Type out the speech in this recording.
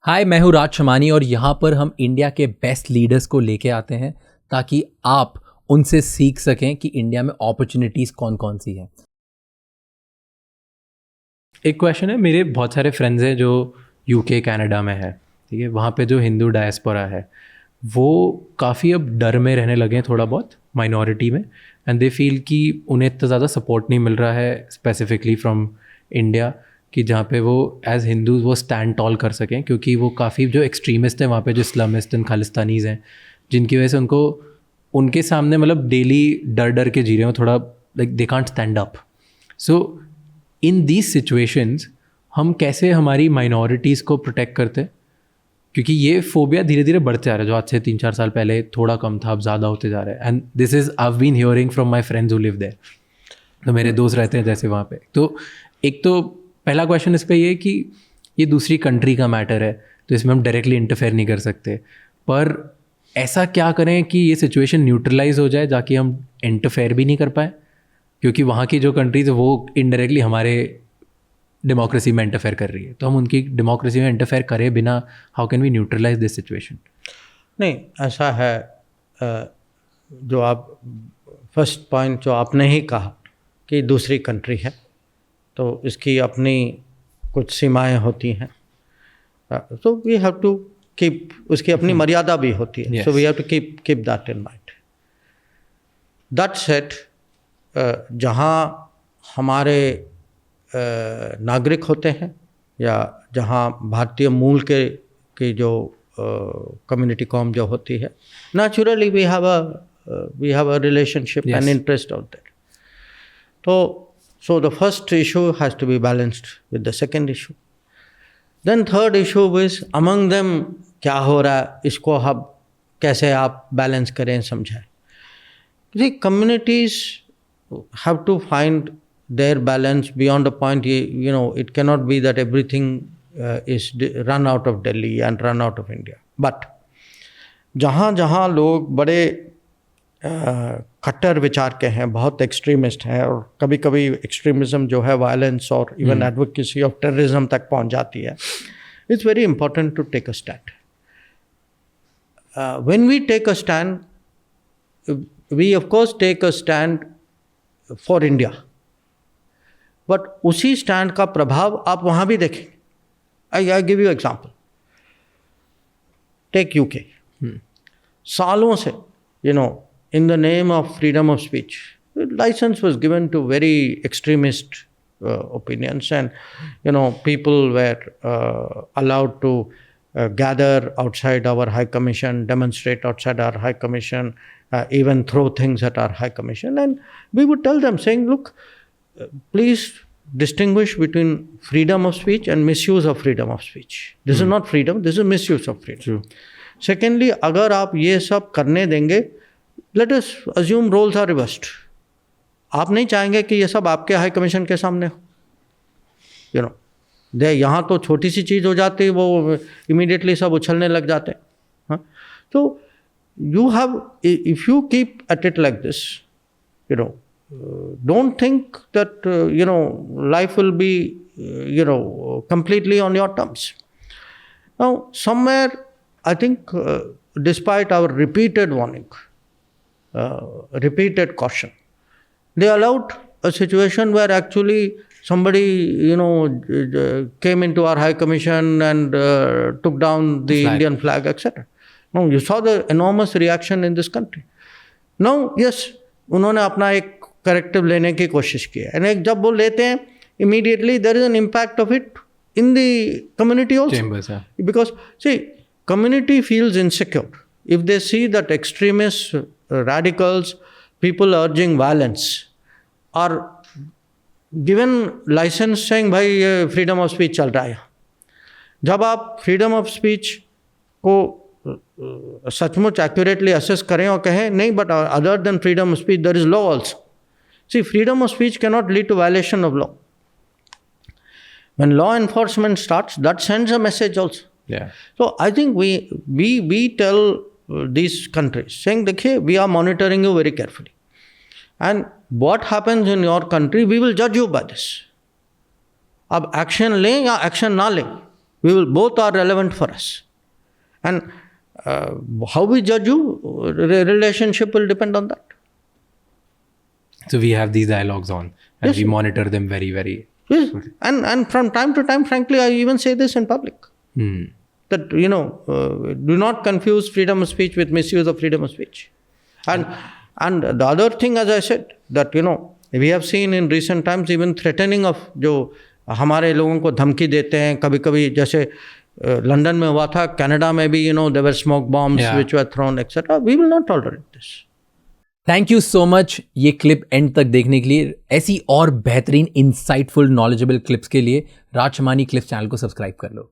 हाय, मैं हूँ राज शमानी और यहाँ पर हम इंडिया के बेस्ट लीडर्स को लेके आते हैं ताकि आप उनसे सीख सकें कि इंडिया में अपॉर्चुनिटीज़ कौन कौन सी हैं। एक क्वेश्चन है, मेरे बहुत सारे फ्रेंड्स हैं जो यूके कनाडा में है, ठीक है, वहाँ पे जो हिंदू डायस्पोरा है वो काफ़ी अब डर में रहने लगे हैं, थोड़ा बहुत माइनॉरिटी में, एंड दे फील कि उन्हें इतना ज़्यादा सपोर्ट नहीं मिल रहा है स्पेसिफिकली फ्रॉम इंडिया कि जहाँ पे वो एज हिंदूज वो स्टैंड टॉल कर सकें, क्योंकि वो काफ़ी जो एक्सट्रीमिस्ट हैं वहाँ पे, जो इस्लामिस्ट एंड खालिस्तानीज़ हैं, जिनकी वजह से उनको उनके सामने मतलब डेली डर डर के जी रहे हो, थोड़ा like they can't stand up. So in these situations हम कैसे हमारी माइनॉरिटीज़ को प्रोटेक्ट करते हैं, क्योंकि ये फोबिया धीरे धीरे बढ़ते जा रहा है, जो आज से 3-4 साल पहले थोड़ा कम था अब ज़्यादा होते जा रहा है। And this is I have been hearing from my friends who live there, तो मेरे दोस्त रहते हैं जैसे वहाँ पे। तो एक तो पहला क्वेश्चन इस पर ये कि ये दूसरी कंट्री का मैटर है, तो इसमें हम डायरेक्टली इंटरफेयर नहीं कर सकते, पर ऐसा क्या करें कि ये सिचुएशन न्यूट्रलाइज हो जाए जाकि हम इंटरफेयर भी नहीं कर पाए, क्योंकि वहाँ की जो कंट्रीज है वो इनडायरेक्टली हमारे डेमोक्रेसी में इंटरफेयर कर रही है, तो हम उनकी डेमोक्रेसी में इंटरफेयर करे बिना how can we neutralise this situation? नहीं, ऐसा है, जो आप फर्स्ट पॉइंट जो आपने ही कहा कि दूसरी कंट्री है तो इसकी अपनी कुछ सीमाएं होती हैं, तो वी हैव टू कीप, उसकी अपनी मर्यादा भी होती है, so we have to keep that in mind. That said, जहाँ हमारे नागरिक होते हैं या जहाँ भारतीय मूल के जो कम्युनिटी कॉम जो होती है, naturally we have a relationship and interest out there. So the first issue has to be balanced with the second issue. Then third issue is among them क्या हो रहा है, इसको हम कैसे आप बैलेंस करें, समझाएं। See, communities have to find their balance beyond a point. You know, it cannot be that everything is run out of Delhi and run out of India. But जहाँ जहाँ लोग बड़े कट्टर विचार के हैं, बहुत एक्सट्रीमिस्ट हैं, और कभी कभी एक्सट्रीमिज्म जो है वायलेंस और इवन एडवोकेसी ऑफ टेररिज्म तक पहुंच जाती है, it's very important to take a stand. When we take a stand, we of course take a stand for India, but उसी स्टैंड का प्रभाव आप वहाँ भी देखेंगे। I give you example, take UK. सालों से, you know, in the name of freedom of speech, license was given to very extremist opinions, and people were allowed to gather outside our High Commission, demonstrate outside our High Commission, even throw things at our High Commission, and we would tell them saying, look, please distinguish between freedom of speech and misuse of freedom of speech. This is not freedom, this is misuse of freedom. True. Secondly, अगर आप ये सब करने देंगे, let us assume roles are reversed. आप नहीं चाहेंगे कि ये सब आपके हाई कमीशन के सामने हो, दे यहाँ तो छोटी सी चीज़ हो जाती है, वो इमीडिएटली सब उछलने लग जाते हैं। हाँ, तो you have, if you keep at it like this, don't think that life will be completely on your terms. Now, somewhere, I think, despite our repeated warning, repeated caution, they allowed a situation where actually somebody came into our High Commission and took down the Indian flag, etc. Now you saw the enormous reaction in this country. Now yes, उन्होंने अपना एक corrective लेने की कोशिश की है, and जब वो लेते हैं, immediately there is an impact of it in the community also. Chambers, yeah. Because see, community feels insecure if they see that extremists, radicals, people urging violence are given license saying भाई ये freedom of speech चल रहा है। जब आप freedom of speech को सचमुच accurately assess करें और कहें नहीं, but other than freedom of speech there is law also. See, freedom of speech cannot lead to violation of law. When law enforcement starts, that sends a message also. Yeah. So I think we tell these countries saying, देखिए, we are monitoring you very carefully, and what happens in your country, we will judge you by this. अब action लें या action ना लें, Both are relevant for us. And how we judge you, relationship will depend on that. So we have these dialogues on, and Yes. we monitor them very, very. Yes. And from time to time, frankly, I even say this in public. That, do not confuse freedom of speech with misuse of freedom of speech. And the other thing, as I said, that, we have seen in recent times even threatening of जो हमारे लोगों को धमकी देते हैं कभी कभी, जैसे लंदन में हुआ था, कनाडा में भी, there were smoke bombs which were thrown, etc. We will not tolerate this. Thank you so much ये क्लिप एंड तक देखने के लिए। ऐसी और बेहतरीन इंसाइटफुल नॉलेजेबल क्लिप्स के लिए राज शमानी क्लिप्स चैनल को सब्सक्राइब कर लो।